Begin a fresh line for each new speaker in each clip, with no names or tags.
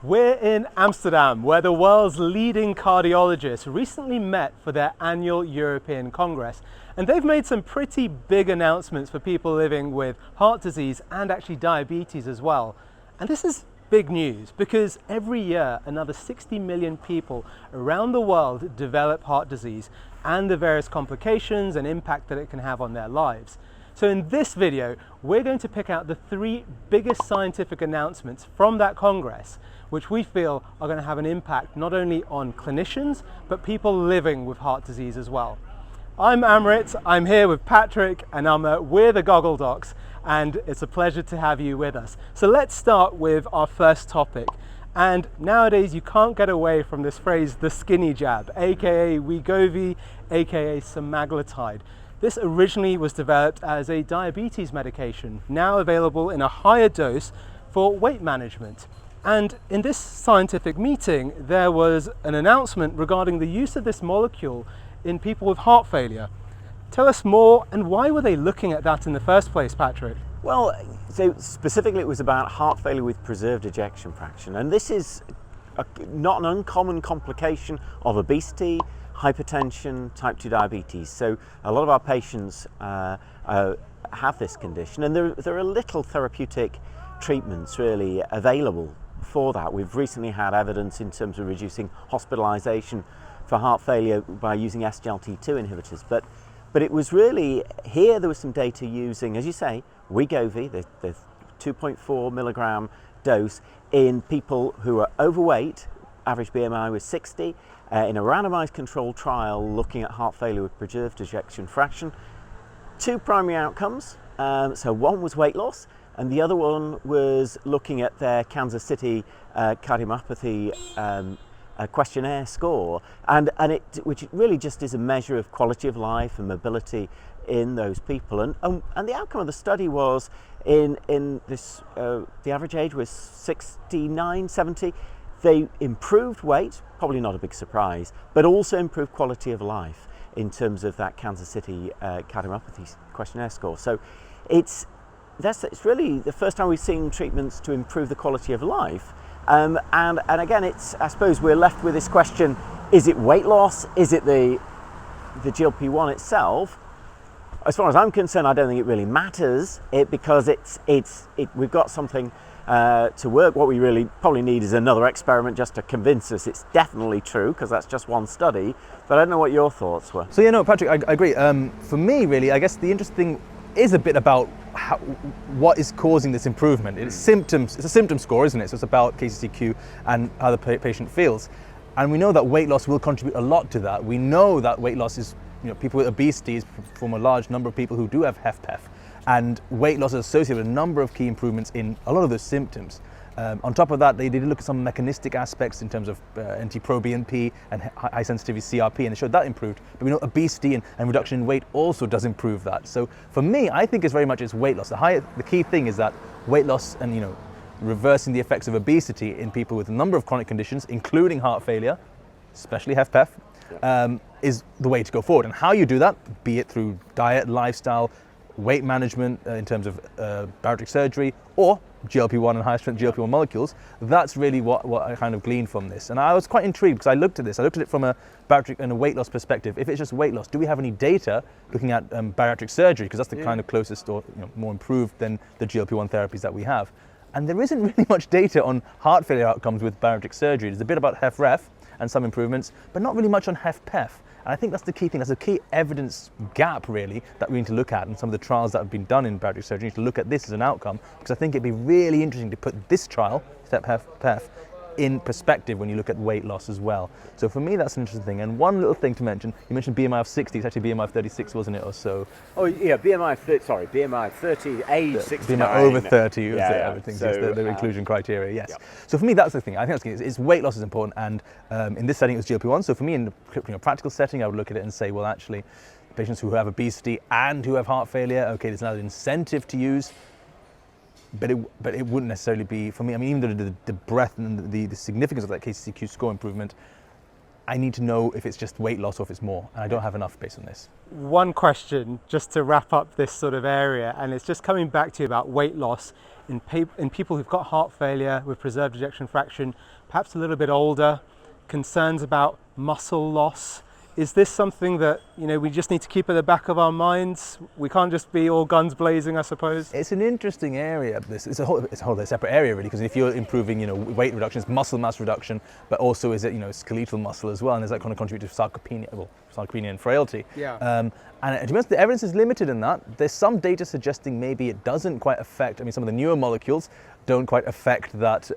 We're in Amsterdam, where the world's leading cardiologists recently met for their annual European Congress. And they've made some pretty big announcements for people living with heart disease and actually diabetes as well. And this is big news because every year another 60 million people around the world develop heart disease and the various complications and impact that it can have on their lives. So in this video, we're going to pick out the 3 biggest scientific announcements from that Congress, which we feel are going to have an impact not only on clinicians, but people living with heart disease as well. I'm Amrit, I'm here with Patrick, and we're the GoggleDocs, and it's a pleasure to have you with us. So let's start with our first topic. And nowadays you can't get away from this phrase, the skinny jab, aka Wegovy, aka Semaglutide. This originally was developed as a diabetes medication, now available in a higher dose for weight management. And in this scientific meeting, there was an announcement regarding the use of this molecule in people with heart failure. Tell us more, and why were they looking at that in the first place, Patrick?
Well, so specifically it was about heart failure with preserved ejection fraction. And this is not an uncommon complication of obesity, hypertension, type 2 diabetes. So a lot of our patients have this condition, and there are little therapeutic treatments really available for that. We've recently had evidence in terms of reducing hospitalization for heart failure by using SGLT2 inhibitors, but it was really here there was some data using, as you say, Wegovy, the 2.4 milligram dose in people who are overweight, average BMI was 60, in a randomized controlled trial looking at heart failure with preserved ejection fraction. 2 primary outcomes, so one was weight loss, and the other one was looking at their Kansas City cardiomyopathy questionnaire score, which really just is a measure of quality of life and mobility in those people. And the outcome of the study was in this, the average age was 69, 70. They improved weight, probably not a big surprise, but also improved quality of life in terms of that Kansas City cardiomyopathy questionnaire score. So it's really the first time we've seen treatments to improve the quality of life. And again, I suppose we're left with this question: is it weight loss? Is it the GLP-1 itself? As far as I'm concerned, I don't think it really matters. Because we've got something to work. What we really probably need is another experiment just to convince us it's definitely true, because that's just one study. But I don't know what your thoughts were.
So Patrick, I agree. For me, really, I guess the interesting is a bit about what is causing this improvement. It's symptoms. It's a symptom score, isn't it? So it's about KCCQ and how the patient feels. And we know that weight loss will contribute a lot to that. We know that weight loss is, people with obesity from a large number of people who do have HFpEF. And weight loss is associated with a number of key improvements in a lot of those symptoms. On top of that, they did look at some mechanistic aspects in terms of NT-proBNP and high sensitivity CRP, and they showed that improved. But we know obesity and reduction in weight also does improve that. So for me, I think it's very much weight loss. The key thing is that weight loss and reversing the effects of obesity in people with a number of chronic conditions, including heart failure, especially HFpEF, is the way to go forward. And how you do that, be it through diet, lifestyle, weight management in terms of bariatric surgery, or GLP-1 and high-strength GLP-1 molecules, that's really what I kind of gleaned from this. And I was quite intrigued because I looked at it from a bariatric and a weight loss perspective. If it's just weight loss, do we have any data looking at bariatric surgery? Because that's the kind of closest or more improved than the GLP-1 therapies that we have. And there isn't really much data on heart failure outcomes with bariatric surgery. There's a bit about HFrEF and some improvements, but not really much on HFpEF. And I think that's the key thing. That's a key evidence gap, really, that we need to look at. And some of the trials that have been done in bariatric surgery need to look at this as an outcome, because I think it'd be really interesting to put this trial, HFpEF, in perspective when you look at weight loss as well. So for me, that's an interesting thing. And one little thing to mention, you mentioned BMI of 60, it's actually BMI of 36, wasn't it, or so?
Oh yeah, BMI of 30, age 69.
BMI over 30 was everything,
so,
the inclusion criteria, yes. Yeah. So for me, that's the thing. I think it's weight loss is important, and in this setting it was GLP-1. So for me, in a practical setting, I would look at it and say, well, actually, patients who have obesity and who have heart failure, okay, there's now an incentive to use. But it wouldn't necessarily be, for me, I mean, even the breadth and the significance of that KCCQ score improvement, I need to know if it's just weight loss or if it's more, and I don't have enough based on this.
One question, just to wrap up this sort of area, and it's just coming back to you about weight loss in people who've got heart failure with preserved ejection fraction, perhaps a little bit older, concerns about muscle loss. Is this something that, you know, we just need to keep at the back of our minds? We can't just be all guns blazing, I suppose. It's
an interesting area. It's a whole separate area, really, because if you're improving, you know, weight reduction, it's muscle mass reduction, but also is it, you know, skeletal muscle as well, and does that kind of contribute to sarcopenia and frailty?
Yeah.
And to be honest, the evidence is limited in that. There's some data suggesting maybe it doesn't quite affect. I mean, some of the newer molecules don't quite affect that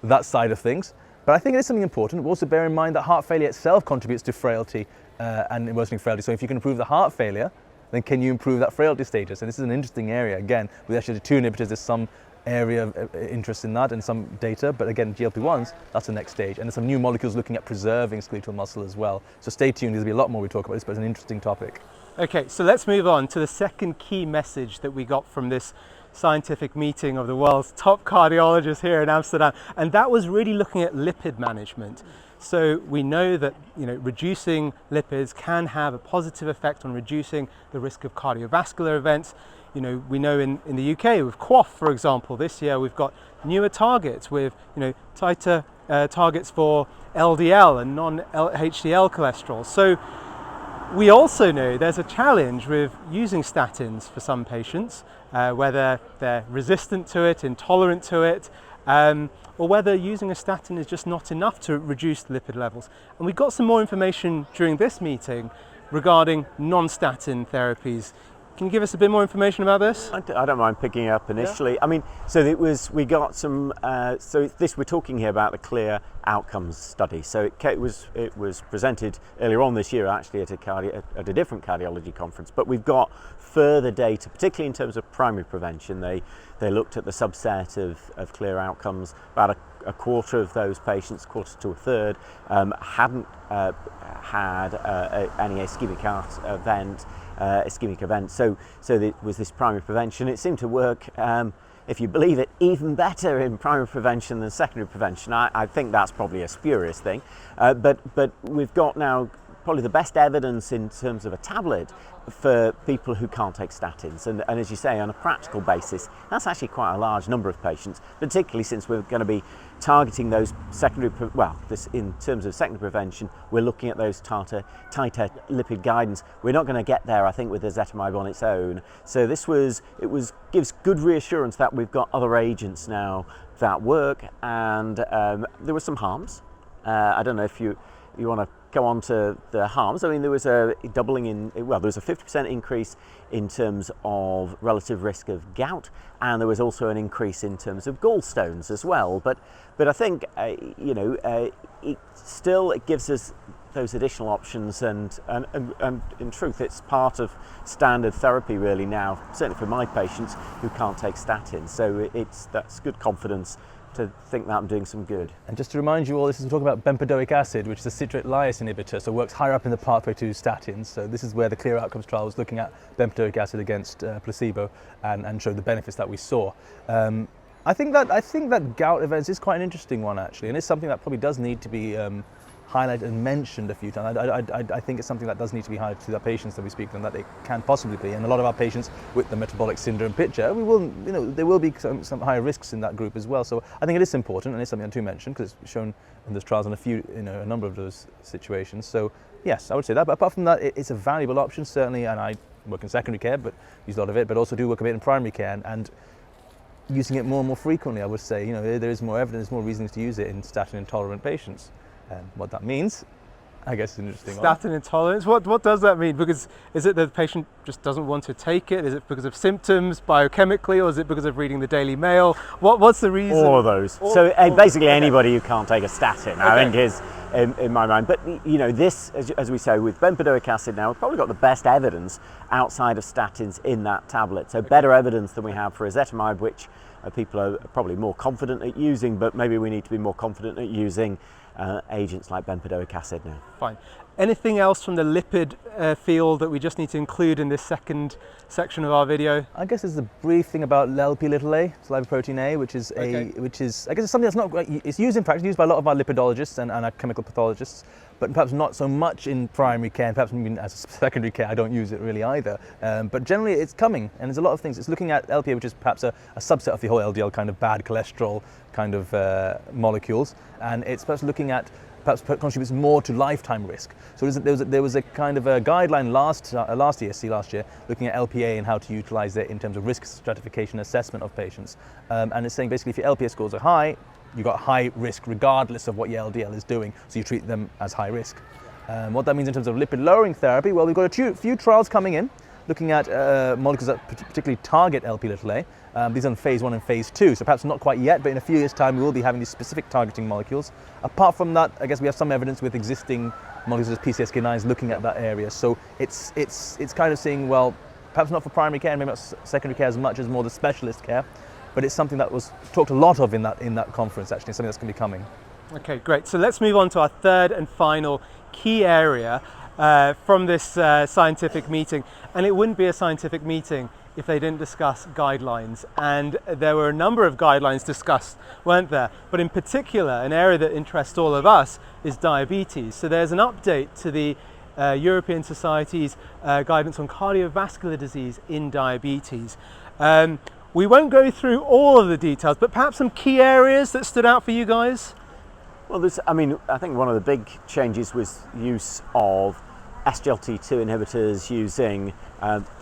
that side of things. But I think it is something important. Also bear in mind that heart failure itself contributes to frailty and worsening frailty. So if you can improve the heart failure, then can you improve that frailty status? And this is an interesting area. Again, with SGLT2 inhibitors, there's some area of interest in that and some data. But again, GLP-1s, that's the next stage. And there's some new molecules looking at preserving skeletal muscle as well. So stay tuned. There'll be a lot more we talk about this, but it's an interesting topic.
Okay, so let's move on to the second key message that we got from this scientific meeting of the world's top cardiologists here in Amsterdam, and that was really looking at lipid management. So we know that, you know, reducing lipids can have a positive effect on reducing the risk of cardiovascular events. You know, we know in the UK with QOF, for example, this year we've got newer targets with, you know, tighter targets for LDL and non-HDL cholesterol. So we also know there's a challenge with using statins for some patients, whether they're resistant to it, intolerant to it, or whether using a statin is just not enough to reduce lipid levels. And we got some more information during this meeting regarding non-statin therapies. Can you give us a bit more information about this?
I don't mind picking up initially.
Yeah.
I mean, we got some, we're talking here about the CLEAR outcomes study. So it was presented earlier on this year actually at a different cardiology conference, but we've got further data, particularly in terms of primary prevention. They looked at the subset of CLEAR outcomes. About a quarter of those patients, quarter to a third, hadn't had any ischemic event. So there was this primary prevention. It seemed to work, if you believe it, even better in primary prevention than secondary prevention. I think that's probably a spurious thing, but we've got now probably the best evidence in terms of a tablet for people who can't take statins, and as you say, on a practical basis, that's actually quite a large number of patients, particularly since we're going to be targeting those in terms of secondary prevention, we're looking at those tighter lipid guidance. We're not going to get there, I think, with ezetimibe on its own. So gives good reassurance that we've got other agents now that work, and there were some harms. I don't know if you want to go on to the harms. I mean, there was a doubling there was a 50% increase in terms of relative risk of gout, and there was also an increase in terms of gallstones as well. But I think it gives us those additional options, and in truth, it's part of standard therapy really now, certainly for my patients who can't take statins. So that's good confidence to think that I'm doing some good.
And just to remind you all, we're talking about bempedoic acid, which is a citrate lyase inhibitor, so works higher up in the pathway to statins. So this is where the CLEAR outcomes trial was looking at bempedoic acid against placebo and showed the benefits that we saw. I think that gout events is quite an interesting one actually, and it's something that probably does need to be highlighted and mentioned a few times. I think it's something that does need to be highlighted to the patients that we speak to, and that it can possibly be. And a lot of our patients with the metabolic syndrome picture, there will be some higher risks in that group as well. So I think it is important, and it's something to mention because it's shown in those trials in a number of those situations. So yes, I would say that. But apart from that, it's a valuable option certainly. And I work in secondary care, but use a lot of it, but also do work a bit in primary care and using it more and more frequently. I would say, there is more evidence, more reasons to use it in statin intolerant patients. What that means, I guess, is an interesting one.
Statin intolerance, what does that mean? Because is it that the patient just doesn't want to take it? Is it because of symptoms biochemically, or is it because of reading the Daily Mail? What's the reason?
All of those. Basically anybody who can't take a statin, okay, I think is in my mind. But this, as we say, with bempedoic acid now, we've probably got the best evidence outside of statins in that tablet. So better evidence than we have for ezetimibe, which people are probably more confident at using, but maybe we need to be more confident at using agents like bempedoic acid now.
Fine. Anything else from the lipid field that we just need to include in this second section of our video?
I guess there's a brief thing about LP-little-a, so lipoprotein A, which is I guess it's something that's not, it's used in practice, used by a lot of our lipidologists and our chemical pathologists, but perhaps not so much in primary care, and perhaps even as secondary care. I don't use it really either. But generally it's coming, and there's a lot of things. It's looking at LPA, which is perhaps a subset of the whole LDL kind of bad cholesterol kind of molecules, and it's perhaps looking at contributes more to lifetime risk. So there was a kind of a guideline last ESC last year looking at LPA and how to utilize it in terms of risk stratification assessment of patients. And it's saying basically if your LPA scores are high, you've got high risk regardless of what your LDL is doing, so you treat them as high risk. What that means in terms of lipid lowering therapy, well, we've got a few trials coming in looking at molecules that particularly target LP-little-a. These are in phase 1 and phase 2, so perhaps not quite yet, but in a few years' time we will be having these specific targeting molecules. Apart from that, I guess we have some evidence with existing molecules as PCSK9s looking at that area. So it's kind of saying, well, perhaps not for primary care and maybe not secondary care as much as more the specialist care, but it's something that was talked a lot of in that conference, actually, something that's going to be coming.
Okay, great. So let's move on to our third and final key area from this scientific meeting. And it wouldn't be a scientific meeting if they didn't discuss guidelines. And there were a number of guidelines discussed, weren't there? But in particular, an area that interests all of us is diabetes. So there's an update to the European Society's guidance on cardiovascular disease in diabetes. We won't go through all of the details, but perhaps some key areas that stood out for you guys?
Well, I think one of the big changes was use of SGLT2 inhibitors using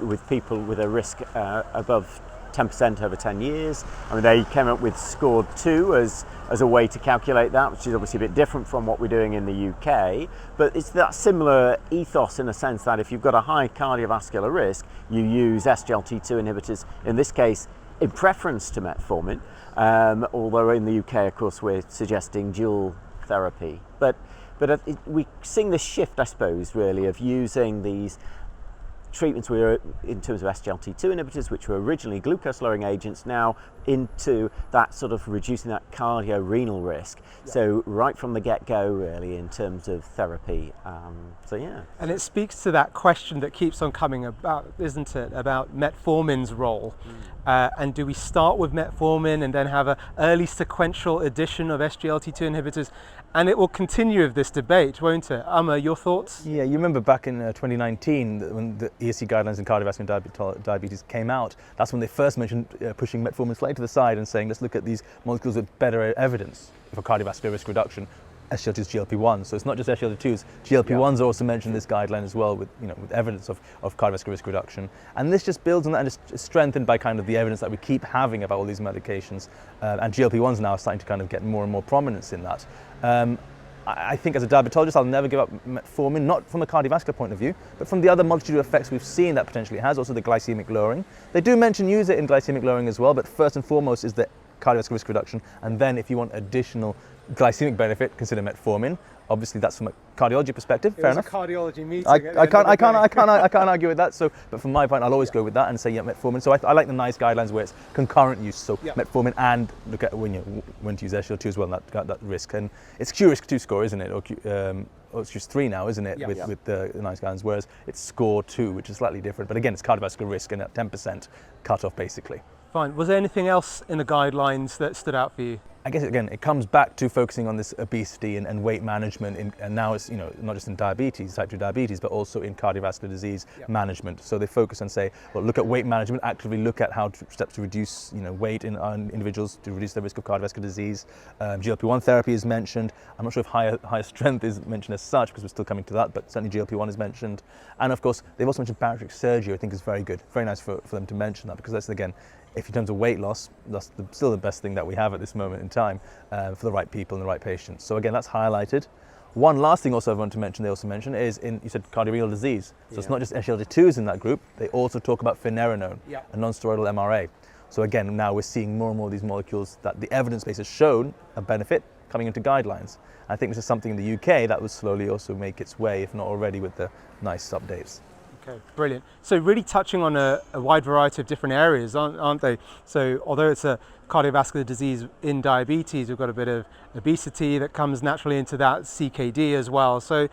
with people with a risk above 10% over 10 years. I mean, they came up with SCORED2 as a way to calculate that, which is obviously a bit different from what we're doing in the UK, but it's that similar ethos in a sense that if you've got a high cardiovascular risk, you use SGLT2 inhibitors, in this case, in preference to metformin, although in the UK, of course, we're suggesting dual therapy. But we're seeing this shift, I suppose, really, of using these treatments in terms of SGLT2 inhibitors, which were originally glucose-lowering agents, now into that sort of reducing that cardio-renal risk. Yeah. So right from the get-go, really, in terms of therapy. So yeah.
And it speaks to that question that keeps on coming about, isn't it, about metformin's role. And do we start with metformin and then have an early sequential addition of SGLT2 inhibitors? And it will continue with this debate, won't it? Your thoughts?
Yeah, you remember back in 2019 when the ESC guidelines in cardiovascular diabetes came out, that's when they first mentioned pushing metformin slightly to the side and saying, let's look at these molecules with better evidence for cardiovascular risk reduction. SGLTs, GLP-1s. So it's not just SGLT2s, GLP-1s are also mentioned in this guideline as well with evidence of cardiovascular risk reduction. And this just builds on that and is strengthened by kind of the evidence that we keep having about all these medications. And GLP-1s now are starting to kind of get more and more prominence in that. I think as a diabetologist, I'll never give up metformin, not from a cardiovascular point of view, but from the other multitude of effects we've seen that potentially it has, also the glycemic lowering. They do mention use it in glycemic lowering as well, but first and foremost is the cardiovascular risk reduction. And then if you want additional glycemic benefit, consider metformin. Obviously, that's from a cardiology perspective. Fair enough.
It was a cardiology meeting.
I can't argue with that. So, but from my point, I'll always go with that and say metformin. So I like the nice guidelines where it's concurrent use. So metformin and look at when to use SGLT2 as well. That risk, and it's QRISK2 score, isn't it? Or it's just 3 now, isn't it? With the nice guidelines, whereas it's SCORE2, which is slightly different. But again, it's cardiovascular risk and at 10% cutoff basically.
Fine. Was there anything else in the guidelines that stood out for you?
I guess again, it comes back to focusing on this obesity and weight management, and now it's not just in diabetes, type 2 diabetes, but also in cardiovascular disease management. So they focus and say, well, look at weight management, actively look at how steps to reduce weight in individuals to reduce their risk of cardiovascular disease. GLP-1 therapy is mentioned. I'm not sure if higher strength is mentioned as such because we're still coming to that, but certainly GLP-1 is mentioned. And of course, they've also mentioned bariatric surgery. I think is very good, very nice for them to mention that, because that's again, if in terms of weight loss, that's still the best thing that we have at this moment in time for the right people and the right patients. So again, that's highlighted. One last thing also I want to mention, they also mention, is you said cardiorenal disease. So it's not just SGLT2s in that group, they also talk about finerenone, a non-steroidal MRA. So again, now we're seeing more and more of these molecules that the evidence base has shown a benefit coming into guidelines. I think this is something in the UK that will slowly also make its way, if not already, with the nice updates.
Okay, brilliant. So really touching on a wide variety of different areas, aren't they? So although it's a cardiovascular disease in diabetes, we've got a bit of obesity that comes naturally into that, CKD as well. So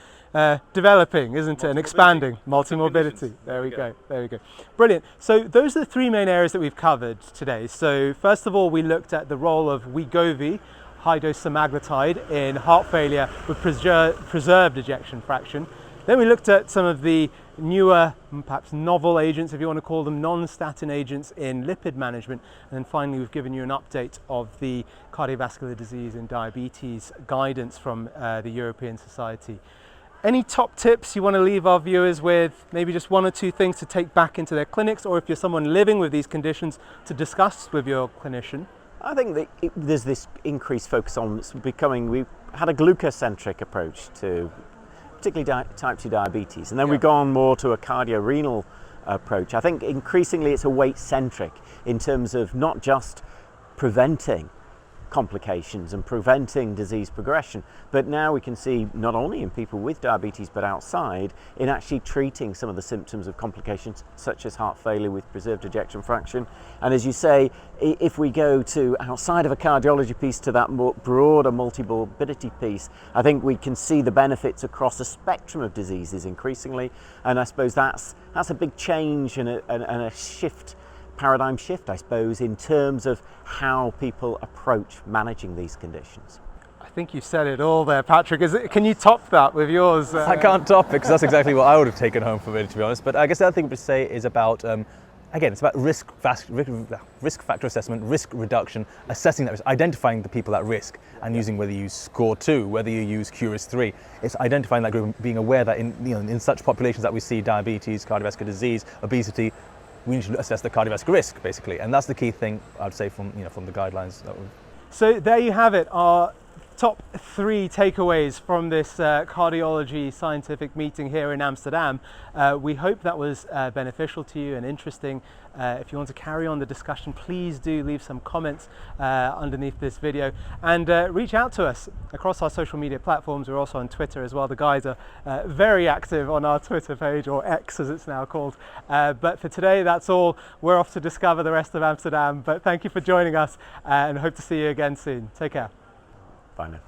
developing, isn't it, and expanding, multimorbidity. There we go, there we go. Brilliant. So those are the three main areas that we've covered today. So first of all, we looked at the role of Wegovy, high-dose semaglutide, in heart failure with preserved ejection fraction. Then we looked at some of the newer, perhaps novel agents, if you want to call them, non-statin agents in lipid management. And then finally, we've given you an update of the cardiovascular disease and diabetes guidance from the European Society. Any top tips you want to leave our viewers with? Maybe just one or two things to take back into their clinics, or if you're someone living with these conditions, to discuss with your clinician.
I think that there's this increased focus on we've had a glucocentric approach to particularly type 2 diabetes, and then we've gone more to a cardio-renal approach. I think increasingly it's a weight-centric in terms of not just preventing complications and preventing disease progression, but now we can see not only in people with diabetes but outside in actually treating some of the symptoms of complications such as heart failure with preserved ejection fraction. And as you say, if we go to outside of a cardiology piece to that more broader multimorbidity piece, I think we can see the benefits across a spectrum of diseases increasingly, and I suppose that's a big change and a shift, paradigm shift, I suppose, in terms of how people approach managing these conditions.
I think you said it all there, Patrick. Can you top that with yours?
I can't top it because that's exactly what I would have taken home from it, to be honest. But I guess the other thing to say is about, again, it's about risk factor assessment, risk reduction, assessing that risk, identifying the people at risk, and using whether you use SCORE 2, whether you use CURIS 3. It's identifying that group, being aware that in such populations that we see diabetes, cardiovascular disease, obesity, we need to assess the cardiovascular risk, basically, and that's the key thing I'd say from the guidelines.
So there you have it, our top 3 takeaways from this cardiology scientific meeting here in Amsterdam. We hope that was beneficial to you and interesting. If you want to carry on the discussion, please do leave some comments underneath this video, and reach out to us across our social media platforms. We're also on Twitter as well. The guys are very active on our Twitter page, or X as it's now called. But for today, that's all. We're off to discover the rest of Amsterdam, but thank you for joining us, and hope to see you again soon. Take care.
Bye now.